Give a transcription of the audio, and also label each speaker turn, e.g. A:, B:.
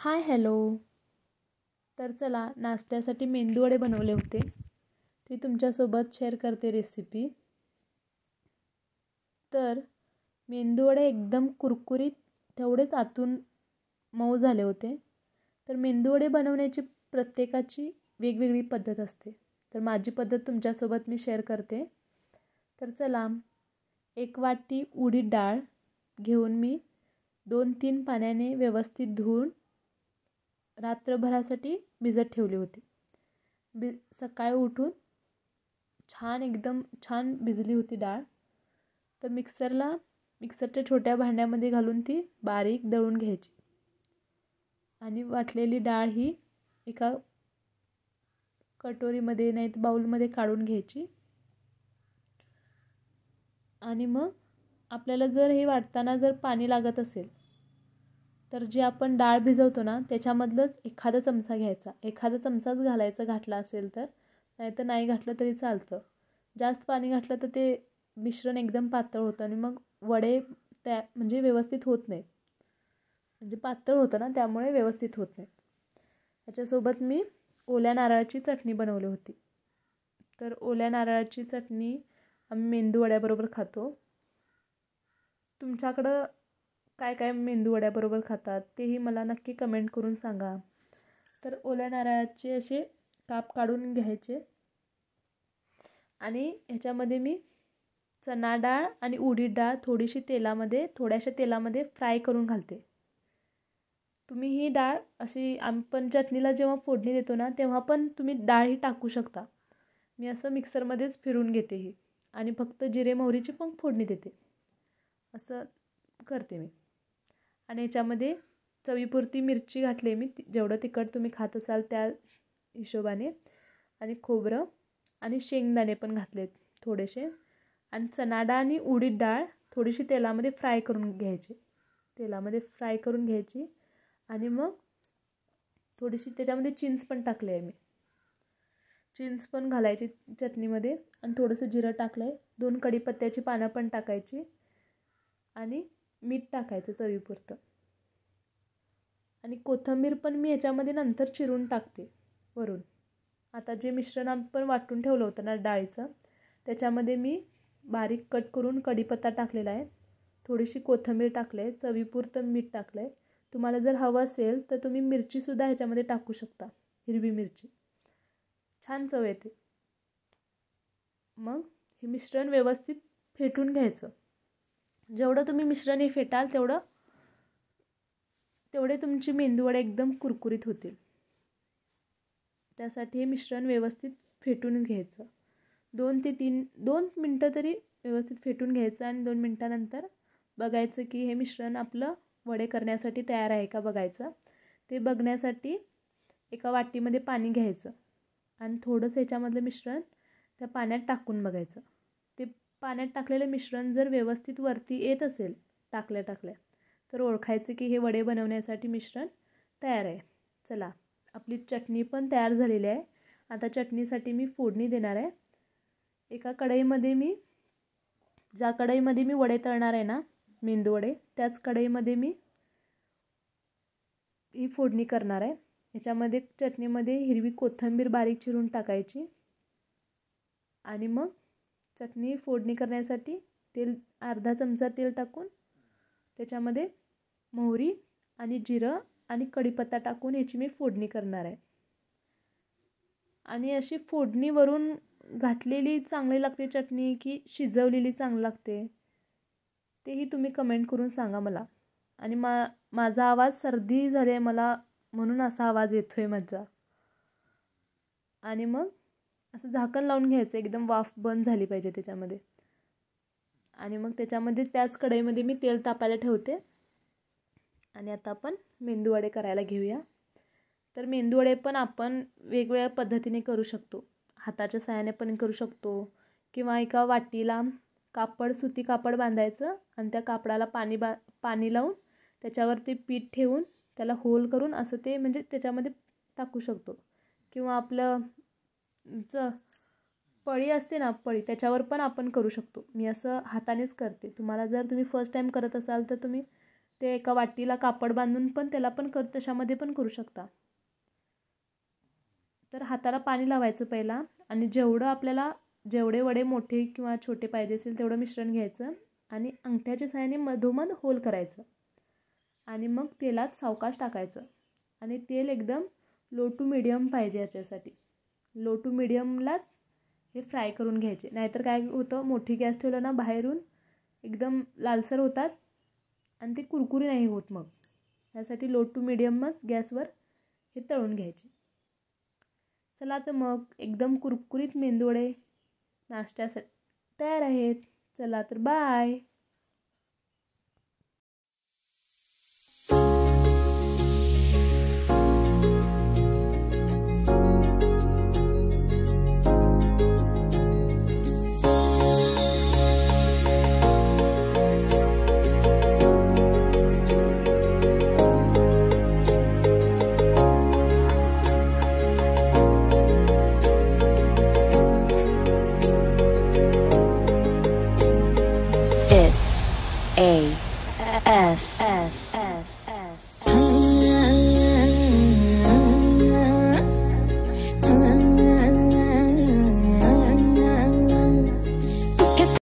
A: Hi hello. तर चला नाश्त्यासाठी मेंदूवडे बनवले होते, ते तुमच्यासोबत शेअर करते रेसिपी. तर मेंदूवडे एकदम कुरकुरीत, तेवढेच आतून मऊ झाले होते. तर मेंदूवडे बनवण्याची प्रत्येकाची वेगवेगळी पद्धत असते, तर माझी पद्धत तुमच्यासोबत मी शेअर करते. तर चला, 1 वाटी उडीद डाळ घेऊन मी 2-3 पाण्याने व्यवस्थित धुवून रात्रभरासाठी भिजत ठेवली होती. सकाळी उठून एकदम छान भिजली होती डाळ. तर मिक्सरच्या छोट्या भांड्यामध्ये घालून ती बारीक दळून घ्यायची आणि वाटलेली डाळ ही एका कटोरीमध्ये नाही तर बाउलमध्ये काढून घ्यायची. आणि मग आपल्याला जर हे वाटताना जर पाणी लागत असेल तर जे आपण डाळ भिजवतो ना त्याच्यामधलंच एखादा चमचा घ्यायचा. एखादा चमचाच घालायचा घातला असेल तर, नाहीतर नाही घातलं तरी चालतं. जास्त पाणी घातलं तर ते मिश्रण एकदम पातळ होतं आणि मग वडे म्हणजे व्यवस्थित होत नाहीत. म्हणजे पातळ होतं ना, त्यामुळे व्यवस्थित होत नाहीत. त्याच्यासोबत मी ओल्या नारळाची चटणी बनवली होती. तर ओल्या नारळाची चटणी आम्ही मेंदूवड्याबरोबर खातो. तुमच्याकडं काय काय मेंदूवड्याबरोबर खातात तेही मला नक्की कमेंट करून सांगा. तर ओल्या नारळाचे असे काप काढून घ्यायचे आणि ह्याच्यामध्ये मी चणा डाळ आणि उडीद डाळ थोड्याशा तेलामध्ये फ्राय करून घालते. तुम्ही ही डाळ अशी आपण चटणीला जेव्हा फोडणी देतो ना तेव्हा पण तुम्ही डाळ ही टाकू शकता. मी असं मिक्सरमध्येच फिरून घेते ही आणि फक्त जिरे मोहरीची पण फोडणी देते. असं करते मी. आणि याच्यामध्ये चवीपुरती मिरची घातली मी, जेवढं तिखट तुम्ही खात असाल त्या हिशोबाने. आणि खोबरं आणि शेंगदाणे पण घातलेत थोडेसे. आणि चणा डाळ आणि उडीद डाळ थोडीशी तेलामध्ये फ्राय करून घ्यायची. आणि मग थोडीशी त्याच्यामध्ये चिंच पण टाकले आहे मी. चिंच पण घालायची चटणीमध्ये आणि थोडंसं जिरं टाकलं आहे. 2 कढीपत्त्याची पानं पण टाकायची आणि मीठ टाकायचं चवीपुरतं. आणि कोथिंबीर पण मी याच्यामध्ये नंतर चिरून टाकते वरून. आता जे मिश्रण आपण वाटून ठेवलं होतं ना डाळीचं, त्याच्यामध्ये मी बारीक कट करून कढीपत्ता टाकलेला आहे, थोडीशी कोथिंबीर टाकली आहे, चवीपुरतं मीठ टाकलं आहे. तुम्हाला जर हवं असेल तर तुम्ही मिरचीसुद्धा ह्याच्यामध्ये टाकू शकता, हिरवी मिरची. छान चव येते. मग हे मिश्रण व्यवस्थित फेटून घ्यायचं. जेवढं तुम्ही मिश्रण हे फेटाल तेवढे तुमची मेंदूवडे एकदम कुरकुरीत होतील. त्यासाठी हे मिश्रण व्यवस्थित फेटून घ्यायचं. 2 मिनटं तरी व्यवस्थित फेटून घ्यायचं आणि 2 मिनटानंतर बघायचं की हे मिश्रण आपलं वडे करण्यासाठी तयार आहे का बघायचं. ते बघण्यासाठी एका वाटीमध्ये पाणी घ्यायचं आणि थोडंसं ह्याच्यामधलं मिश्रण त्या पाण्यात टाकून बघायचं. ते पाण्यात टाकलेलं मिश्रण जर व्यवस्थित वरती येत असेल टाकल्या तर ओळखायचं की हे वडे बनवण्यासाठी मिश्रण तयार आहे. चला, आपली चटणी पण तयार झालेली आहे. आता चटणीसाठी मी फोडणी देणार आहे. एका कढईमध्ये ज्या कढईमध्ये मी वडे तळणार आहे ना मेंदूवडे, त्याच कढईमध्ये मी ही फोडणी करणार आहे. ह्याच्यामध्ये चटणीमध्ये हिरवी कोथिंबीर बारीक चिरून टाकायची आणि मग चटणी फोडणी करण्यासाठी अर्धा चमचा तेल टाकून त्याच्यामध्ये मोहरी आणि जिरं आणि कढीपत्ता टाकून ह्याची मी फोडणी करणार आहे. आणि अशी फोडणी वरून घातलेली चांगली लागते चटणी की शिजवलेली चांगली लागते तेही तुम्ही कमेंट करून सांगा मला. आणि माझा आवाज सर्दी झाली आहे मला, म्हणून असा आवाज येतो आहे माझा. आणि मग असं झाकण लावून घ्यायचं, एकदम वाफ बंद झाली पाहिजे त्याच्यामध्ये. आणि मग त्याच्यामध्ये त्याच कढईमध्ये मी तेल तापायला ठेवते. आणि आता आपण मेंदूवडे करायला घेऊया. तर मेंदूवडे पण आपण वेगवेगळ्या पद्धतीने करू शकतो. हाताच्या साहाय्याने पण करू शकतो किंवा एका वाटीला सुती कापड बांधायचं आणि त्या कापडाला पाणी लावून त्याच्यावरती पीठ ठेवून त्याला होल करून असं ते म्हणजे त्याच्यामध्ये टाकू शकतो. किंवा आपलं पळी असते ना, त्याच्यावर पण आपण करू शकतो. मी असं हातानेच करते. तुम्ही फर्स्ट टाईम करत असाल तर तुम्ही ते एका वाटीला कापड बांधून पण त्याला पण तशामध्ये पण करू शकता. तर हाताला पाणी लावायचं पहिला आणि जेवढे वडे मोठे किंवा छोटे पाहिजे असेल तेवढं मिश्रण घ्यायचं आणि अंगठ्याच्या साहाय्याने मधोमध होल करायचं आणि मग तेलात सावकाश टाकायचं आणि तेल एकदम लो टू मिडियम पाहिजे याच्यासाठी. लो टू मिडियमलाच हे फ्राय करून घ्यायचे. नाहीतर काय होतं, मोठी गॅस ठेवलं ना बाहेरून एकदम लालसर होतात आणि ते कुरकुरी नाही होत. मग त्यासाठी लो टू मिडियमच गॅसवर हे तळून घ्यायचे. चला तर मग एकदम कुरकुरीत मेंदूवडे नाश्त्यासाठी तयार आहेत. चला तर बाय.
B: It's ASMR.